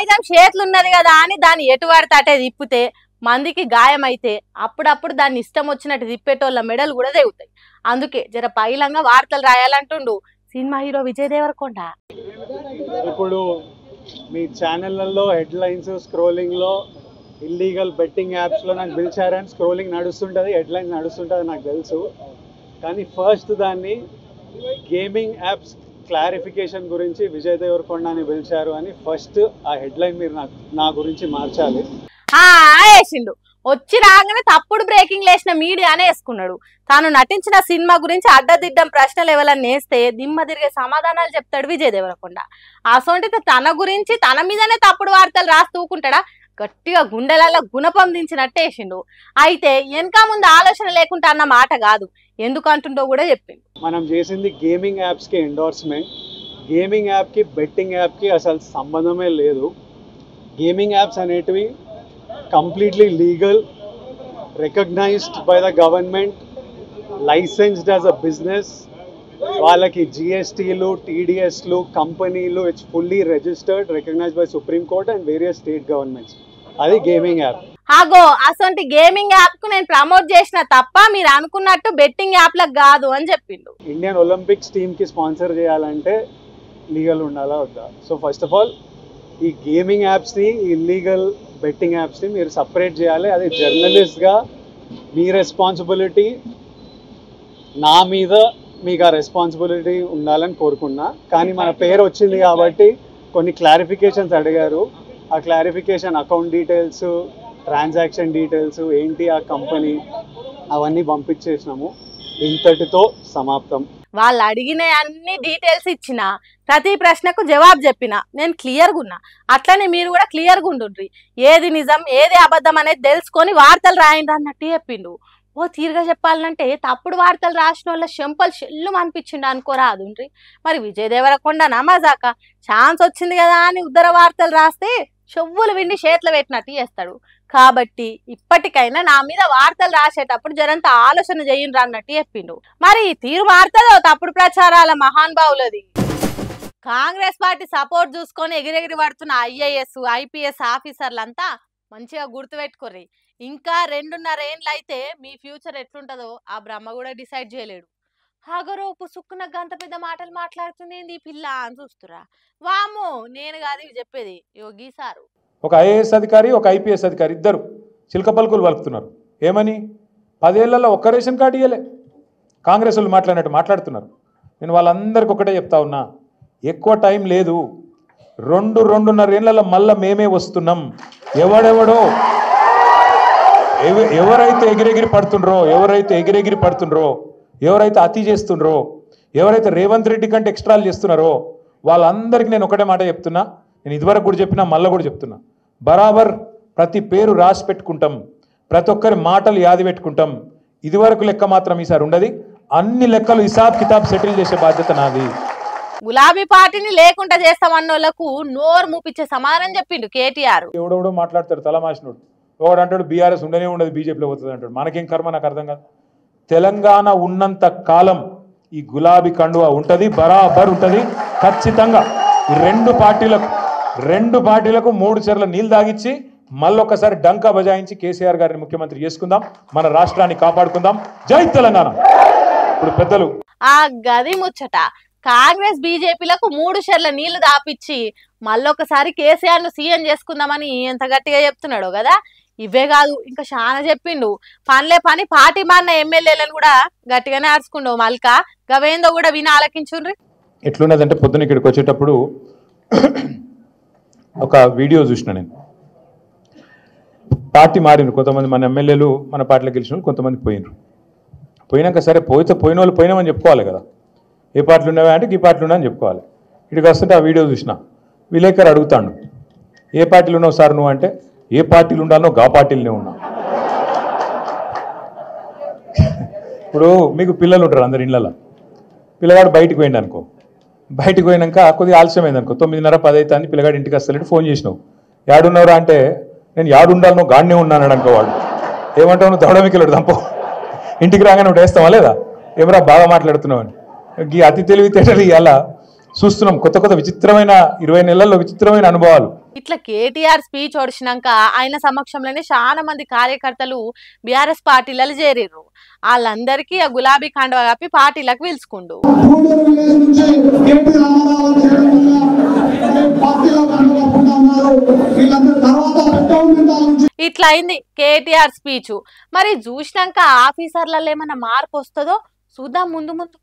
ఆయుధం చేతులు ఉన్నది కదా అని దాన్ని ఎటు పడితే అటే తిప్పితే మందికి గాయమైతే అప్పుడప్పుడు దాన్ని ఇష్టం వచ్చినట్టు తిప్పేటోళ్ళ మెడలు కూడా తెగుతాయి. అందుకే జర పైలంగా వార్తలు రాయాలంటుండు సినిమా హీరో విజయ్ దేవరకొండ. ఇప్పుడు మీ ఛానళ్లలో హెడ్లైన్స్ స్క్రోలింగ్లో ఇల్లీగల్ బెట్టింగ్ యాప్స్లో నాకు పిలిచారని స్క్రోలింగ్ నడుస్తుంటుంది, హెడ్లైన్స్ నడుస్తుంటుంది నాకు తెలుసు. కానీ ఫస్ట్ దాన్ని గేమింగ్ యాప్స్ క్లారిఫికేషన్ గురించి విజయ్ దేవరకొండని పిలిచారు అని ఫస్ట్ ఆ హెడ్లైన్ మీరు నా గురించి మార్చాలి. వేసిండు. వచ్చి రాగానే తప్పుడు బ్రేకింగ్ లేసిన మీడియానే వేసుకున్నాడు. తాను నటించిన సినిమా గురించి అడ్డదిడ్డం ప్రశ్నలు ఎవరన్నా వేస్తే దిమ్మ తిరిగే సమాధానాలు చెప్తాడు విజయ్ దేవరకొండ. అసొంటితో తన గురించి తన మీదనే తప్పుడు వార్తలు రాస్తూకుంటాడా? గట్టిగా గుండెలలో గుణపం దించినట్టు వేసిండు. అయితే వెనక ముందు ఆలోచన లేకుండా అన్న మాట కాదు, ఎందుకంటుండో కూడా చెప్పిండు. మనం చేసింది గేమింగ్ యాప్స్కి ఎండోర్స్మెంట్. గేమింగ్ యాప్కి బెట్టింగ్ యాప్కి అసలు సంబంధమే లేదు. గేమింగ్ యాప్స్ అనేటివి completely legal, recognized by the government, licensed as a business. వాళ్ళకి జిఎస్టీలు టీడీఎస్లు కంపెనీలు it's fully registered, recognised by Supreme Court and various state governments. అది గేమింగ్ యాప్. అగో అసొంటి గేమింగ్ యాప్ కు నేను ప్రమోట్ చేసిన తప్ప మీరు అనుకున్నట్టు బెట్టింగ్ యాప్లకు కాదు అని చెప్పిండు. ఇండియన్ ఒలింపిక్స్ టీమ్కి స్పాన్సర్ చేయాలంటే లీగల్ ఉండాలా వద్దా? సో ఫస్ట్ ఆఫ్ ఆల్ ఈ గేమింగ్ యాప్స్ని, ఇల్లీగల్ బెట్టింగ్ యాప్స్ని మీరు సపరేట్ చేయాలి. అది జర్నలిస్ట్గా మీ రెస్పాన్సిబిలిటీ. నా మీద మీకు ఆ రెస్పాన్సిబిలిటీ ఉండాలని కోరుకున్నా. కానీ మన పేరు వచ్చింది కాబట్టి కొన్ని క్లారిఫికేషన్స్ అడిగారు. ఆ clarification account details, transaction details ఏంటి ఆ కంపెనీ అవన్నీ పంపించేసినాము. ఇంతటితో సమాప్తం. వాళ్ళు అడిగిన అన్ని డీటెయిల్స్ ఇచ్చిన, ప్రతి ప్రశ్నకు జవాబు చెప్పిన, నేను క్లియర్గా ఉన్నా. అట్లనే మీరు కూడా క్లియర్గా ఉండుండ్రి. ఏది నిజం ఏది అబద్ధం అనేది తెలుసుకొని వార్తలు రాయండి అన్నట్టు చెప్పిండు. ఓ తీరుగా చెప్పాలంటే తప్పుడు వార్తలు రాసిన వాళ్ళ చెంపలు చెల్లు అనిపించిండు అనుకోరాదుండ్రి. మరి విజయ్ దేవరకొండ నమాజాక ఛాన్స్ వచ్చింది కదా అని ఉద్దర వార్తలు రాస్తే చెవులు విండి చేతులు పెట్టినట్టు చేస్తాడు. కాబట్టి ఇప్పటికైనా నా మీద వార్తలు రాసేటప్పుడు జరంత ఆలోచన చేయండి అన్నట్టు చెప్పిండు. మరి తీరు మారుతుందో తప్పుడు ప్రచారాల మహానుభావులది. కాంగ్రెస్ పార్టీ సపోర్ట్ చూసుకొని ఎగిరెగిరి పడుతున్న ఐఏఎస్ ఐపీఎస్ ఆఫీసర్లంతా మంచిగా గుర్తుపెట్టుకోర్రి. ఇంకా 2.5 ఏళ్ళు అయితే మీ ఫ్యూచర్ ఎట్లుంటుందో ఆ బ్రహ్మ కూడా డిసైడ్ చేయలేడు. హాగరో పుసుక్కున గంత పెద్ద మాటలు మాట్లాడుతుంది ఏంది ఈ పిల్ల అని చూస్తురా. వామో నేను కాదు ఇవి చెప్పేది, యోగి సారు. ఒక ఐఏఎస్ అధికారి ఒక ఐపీఎస్ అధికారి ఇద్దరు చిలక పలుకులు పలుకుతున్నారు. ఏమని? 10 ఏళ్లలో ఒక్క రేషన్ కార్డు ఇవ్వలే. కాంగ్రెస్ వాళ్ళు మాట్లాడినట్టు మాట్లాడుతున్నారు. నేను వాళ్ళందరికీ ఒకటే చెప్తా ఉన్నా, ఎక్కువ టైం లేదు. 2.5 ఏళ్లలో మళ్ళీ మేమే వస్తున్నాం. ఎవరైతే ఎగిరెగిరి పడుతుండ్రో, ఎవరైతే అతి చేస్తుండ్రో, ఎవరైతే రేవంత్ రెడ్డి కంటే ఎక్స్ట్రాలు చేస్తున్నారో వాళ్ళందరికీ నేను ఒకటే మాట చెప్తున్నా. నేను ఇదివరకు కూడా చెప్పినా, మళ్ళీ కూడా చెప్తున్నా. బరాబర్ ప్రతి పేరు రాసి పెట్టుకుంటాం, ప్రతి ఒక్కరి మాటలు యాది పెట్టుకుంటాం. ఇదివరకు లెక్క మాత్రం ఈసారి ఉండదు. అన్ని లెక్కలు హిసాబ్ కితాబ్ సెటిల్ చేసే బాధ్యత నాది. గులాబీ పార్టీని లేకుండా చేస్తామన్నోళ్లకు నోరు మూపించే సమాధానం చెప్పిండు కేటీఆర్. ఎవడెవడో మాట్లాడతాడు తలమాసినోడు. ఒకడు అంటాడు బీఆర్ఎస్ ఉండనే ఉండదు, బీజేపీలో పోతుంది అంటాడు. మనకేం కర్మ, నాకు అర్థం కాదు. తెలంగాణ ఉన్నంత కాలం ఈ గులాబీ కండువా ఉంటుంది, బరాబర్ ఉంటుంది ఖచ్చితంగా. ఈ రెండు పార్టీలకు 3 చెర్ల నీళ్ళు తాగిచ్చి మళ్ళొక్కసారి డంకా బజాయించి కేసీఆర్ గారిని ముఖ్యమంత్రి చేసుకుందాం, మన రాష్ట్రాన్ని కాపాడుకుందాం. జై తెలంగాణ. ఇప్పుడు పెద్దలు ఆ గది ముచ్చట. కాంగ్రెస్ బీజేపీలకు 3 చెర్ల నీళ్లు దాపిచ్చి మళ్ళొకసారి కేసీఆర్ ను సీఎం చేసుకుందామని ఎంత గట్టిగా చెప్తున్నాడు కదా. ఇవే కాదు ఇంకా చాలా చెప్పిండు. పనిలే పని పార్టీ మారిన ఎమ్మెల్యేలను కూడా గట్టిగానే ఆర్చుకుండు. మల్కా గవేందో కూడా విని ఆలకించుండ్రి. ఎట్లున్నదంటే పొద్దున ఇక్కడికి వచ్చేటప్పుడు ఒక వీడియో చూసిన. నేను పార్టీ మారిండ్రు కొంతమంది, మన ఎమ్మెల్యేలు మన పార్టీలో గెలిచిన కొంతమంది పోయినాక సరే పోయిన వాళ్ళు పోయినామని చెప్పుకోవాలి కదా. ఏ పార్టీలు ఉన్నావా అంటే ఈ పార్టీలు ఉన్నాయని చెప్పుకోవాలి. ఇక్కడికి వస్తుంటే ఆ వీడియో చూసిన. విలేకరు అడుగుతాడు, ఏ పార్టీలు ఉన్నావు సార్ నువ్వు అంటే, ఏ పార్టీలు ఉండాలో గా పార్టీలనే ఉన్నా. ఇప్పుడు మీకు పిల్లలు ఉంటారు అందరు ఇళ్ళలో. పిల్లగాడు బయటికి పోయింది అనుకో, బయటికి పోయినాక కొద్దిగా ఆలస్యమైంది అనుకో, 9:30 10 అవుతుంది, పిల్లగాడు ఇంటికి వస్తలేడు, ఫోన్ చేసినావు, యాడున్నావురా అంటే, నేను యాడుండాలనో గాడినే ఉన్నాను అనుకో. వాడు ఏమంటావు, నువ్వు దవడమికెళ్ళాడు దంపో, ఇంటికి రాగానే నువ్వు వేస్తావా లేదా, ఏమరా బాగా మాట్లాడుతున్నావు అని. ఈ అతి తెలివితేటలు ఇలా చూస్తున్నాం కొత్త కొత్త విచిత్రమైన 20 నెలల్లో విచిత్రమైన అనుభవాలు. ఇట్లా కేటీఆర్ స్పీచ్ ఓడిచినాక ఆయన సమక్షంలోనే చాలా మంది కార్యకర్తలు బీఆర్ఎస్ పార్టీలలో చేరిర్రు. వాళ్ళందరికీ ఆ గులాబీ కండువా కప్పి పార్టీలకు పిలుచుకుండు. ఇట్లా అయింది కేటీఆర్ స్పీచ్. మరి చూసినాక ఆఫీసర్లలో ఏమన్నా మార్పు వస్తుందో చూద్దాం ముందు ముందు.